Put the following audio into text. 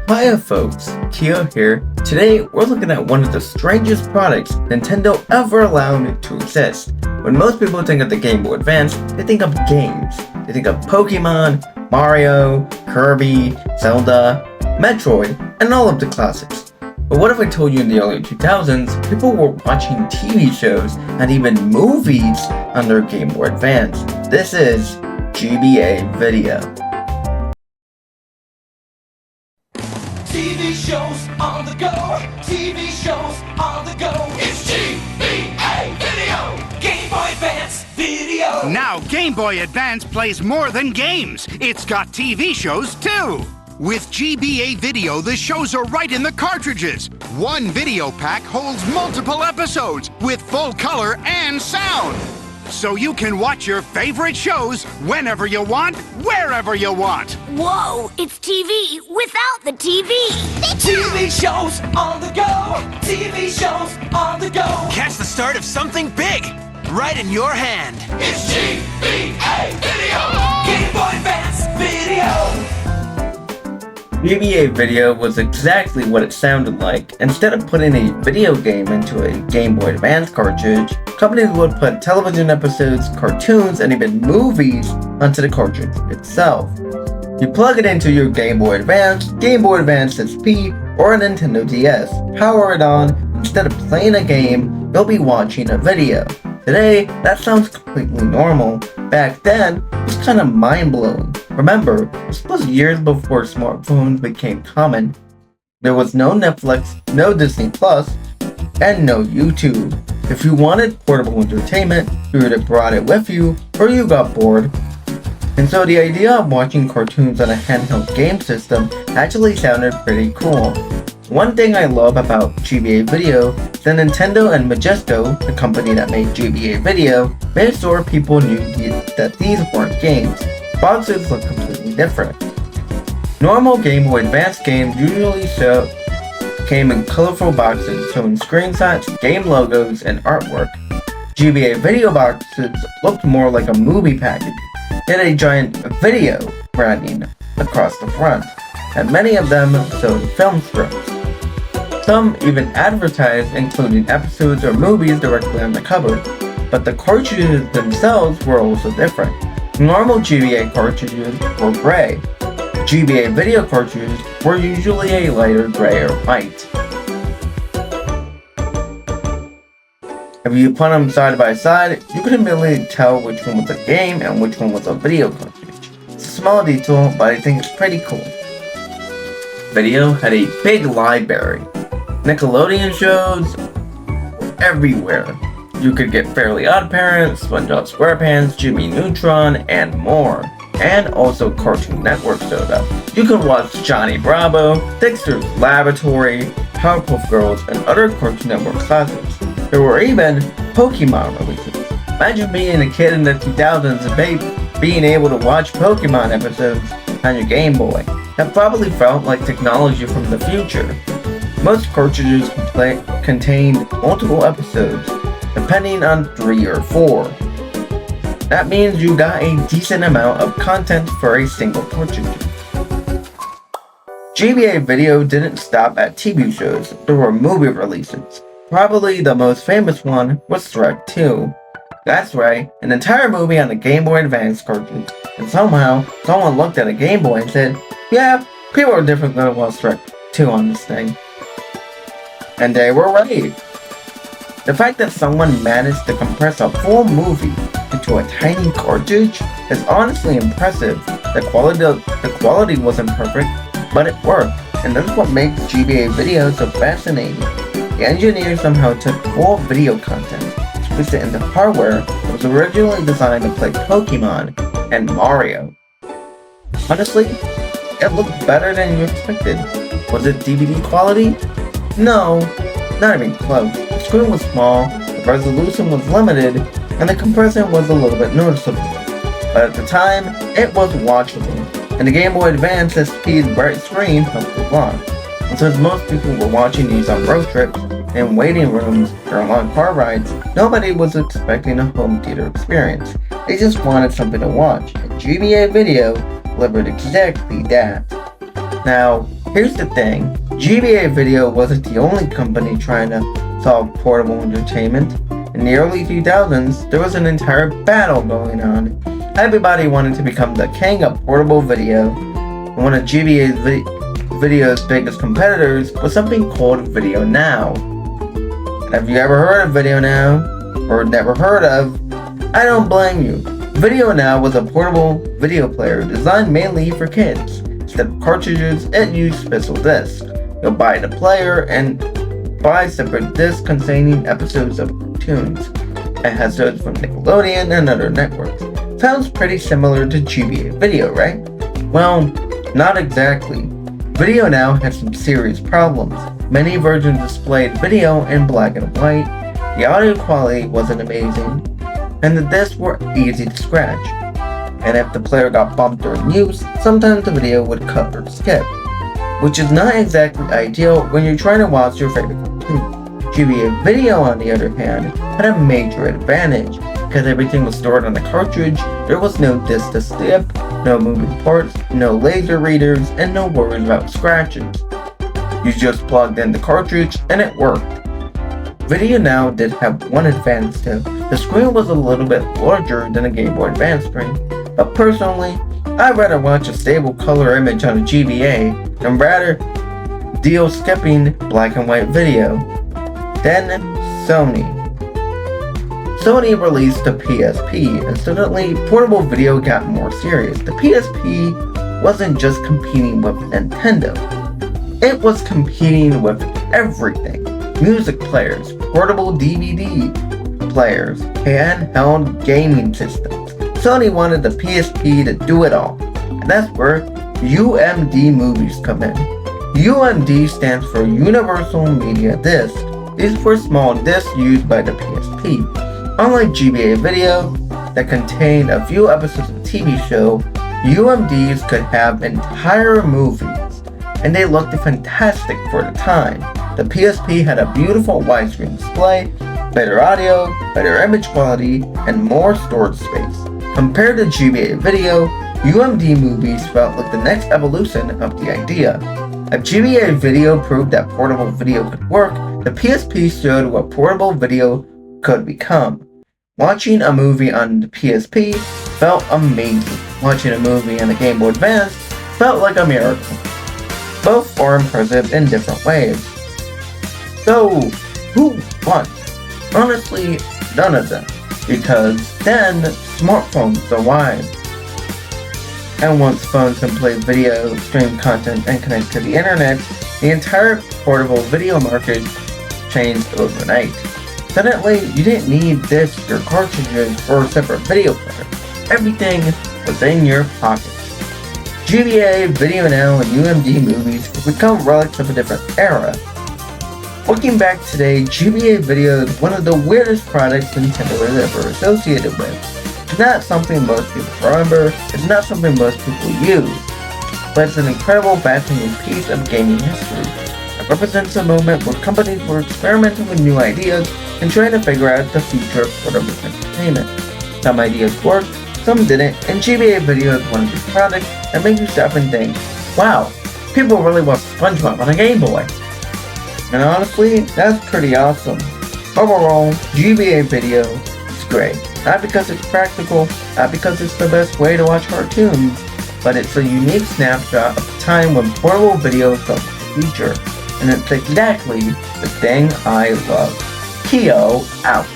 Hiya folks, Kiyo here. Today we're looking at one of the strangest products Nintendo ever allowed to exist. When most people think of the Game Boy Advance, they think of games. They think of Pokemon, Mario, Kirby, Zelda, Metroid, and all of the classics. But what if I told you in the early 2000s, people were watching TV shows and even movies on their Game Boy Advance? This is GBA Video. TV shows on the go, TV shows on the go. It's GBA Video, Game Boy Advance Video. Now Game Boy Advance plays more than games. It's got TV shows too. With GBA Video, the shows are right in the cartridges. One video pack holds multiple episodes with full color and sound. So you can watch your favorite shows whenever you want, wherever you want. Whoa, it's TV without the TV. TV shows on the go, TV shows on the go. Catch the start of something big, right in your hand. It's GBA Video, Game Boy Advance Video. GBA Video was exactly what it sounded like. Instead of putting a video game into a Game Boy Advance cartridge, companies would put television episodes, cartoons, and even movies onto the cartridge itself. You plug it into your Game Boy Advance, Game Boy Advance SP, or a Nintendo DS, power it on, instead of playing a game, you'll be watching a video. Today, that sounds completely normal. Back then, it was kind of mind-blowing. Remember, this was years before smartphones became common. There was no Netflix, no Disney Plus, and no YouTube. If you wanted portable entertainment, you either brought it with you, or you got bored. And so the idea of watching cartoons on a handheld game system actually sounded pretty cool. One thing I love about GBA Video is that Nintendo and Majesto, the company that made GBA Video, made sure people knew that these weren't games. Boxes look completely different. Normal Game Boy Advance games usually came in colorful boxes showing screenshots, game logos, and artwork. GBA Video boxes looked more like a movie package. It had a giant video branding across the front, and many of them showed film strips. Some even advertised including episodes or movies directly on the cover, but the cartridges themselves were also different. Normal GBA cartridges were gray. GBA Video cartridges were usually a lighter gray or white. If you put them side by side, you could immediately tell which one was a game and which one was a video cartridge. It's a small detail, but I think it's pretty cool. Video had a big library. Nickelodeon shows were everywhere. You could get Fairly Odd Parents, SpongeBob SquarePants, Jimmy Neutron, and more. And also Cartoon Network showed up. You could watch Johnny Bravo, Dexter's Laboratory, Powerpuff Girls, and other Cartoon Network classics. There were even Pokemon releases. Imagine being a kid in the 2000s and being able to watch Pokemon episodes on your Game Boy. That probably felt like technology from the future. Most cartridges contained multiple episodes, depending on 3 or 4. That means you got a decent amount of content for a single cartridge. GBA Video didn't stop at TV shows, there were movie releases. Probably the most famous one was Shrek 2. That's right, an entire movie on the Game Boy Advance cartridge, and somehow someone looked at a Game Boy and said, yeah, people are definitely gonna watch Shrek 2 on this thing. And they were right. The fact that someone managed to compress a full movie into a tiny cartridge is honestly impressive. The quality wasn't perfect, but it worked, and that's what makes GBA Video so fascinating. The engineers somehow took full video content, spliced it into hardware that was originally designed to play Pokemon and Mario. Honestly, it looked better than you expected. Was it DVD quality? No, not even close. The screen was small, the resolution was limited, and the compression was a little bit noticeable. But at the time, it was watchable, and the Game Boy Advance SP's bright screen helped a lot. And since most people were watching these on road trips, in waiting rooms, or long car rides, nobody was expecting a home theater experience. They just wanted something to watch, and GBA Video delivered exactly that. Now, Here's the thing, GBA Video wasn't the only company trying to solve portable entertainment. In the early 2000s, there was an entire battle going on. Everybody wanted to become the king of portable video, and one of GBA Video's biggest competitors was something called Video Now. Have you ever heard of Video Now? Or never heard of? I don't blame you. Video Now was a portable video player designed mainly for kids. Instead of cartridges, it used special discs. You'll buy the player and buy separate discs containing episodes of cartoons. It has those from Nickelodeon and other networks. Sounds pretty similar to GBA Video, right? Well, not exactly. Video Now had some serious problems. Many versions displayed video in black and white, the audio quality wasn't amazing, and the discs were easy to scratch. And if the player got bumped during use, sometimes the video would cut or skip, which is not exactly ideal when you're trying to watch your favorite cartoon. GBA Video, on the other hand, had a major advantage. Because everything was stored on the cartridge, there was no disc to skip, no moving parts, no laser readers, and no worries about scratches. You just plugged in the cartridge and it worked. Video Now did have one advantage though. The screen was a little bit larger than a Game Boy Advance screen, but personally, I'd rather watch a stable color image on a GBA than rather deal skipping black and white video. Then Sony. Sony released the PSP, and suddenly portable video got more serious. The PSP wasn't just competing with Nintendo. It was competing with everything. Music players, portable DVD players, handheld gaming systems. Sony wanted the PSP to do it all. And that's where UMD movies come in. UMD stands for Universal Media Disc. These were small discs used by the PSP. Unlike GBA Video, that contained a few episodes of a TV show, UMDs could have entire movies, and they looked fantastic for the time. The PSP had a beautiful widescreen display, better audio, better image quality, and more storage space. Compared to GBA Video, UMD movies felt like the next evolution of the idea. If GBA Video proved that portable video could work, the PSP showed what portable video could become. Watching a movie on the PSP felt amazing. Watching a movie on the Game Boy Advance felt like a miracle. Both are impressive in different ways. So, who won? Honestly, none of them. Because then, smartphones arrived. And once phones can play video, stream content, and connect to the internet, the entire portable video market changed overnight. Suddenly, you didn't need discs or cartridges or a separate video player. Everything was in your pocket. GBA, Video Now, and UMD movies have become relics of a different era. Looking back today, GBA Video is one of the weirdest products Nintendo has ever associated with. It's not something most people remember, it's not something most people use, but it's an incredible fascinating piece of gaming history. It represents a moment where companies were experimenting with new ideas and trying to figure out the future of portable entertainment. Some ideas worked, some didn't, and GBA Video is one of these products that makes you stop and think, wow, people really want SpongeBob on a Game Boy. And honestly, that's pretty awesome. Overall, GBA Video is great. Not because it's practical, not because it's the best way to watch cartoons, but it's a unique snapshot of a time when portable video felt like the future. And it's exactly the thing I love. Kiyo out.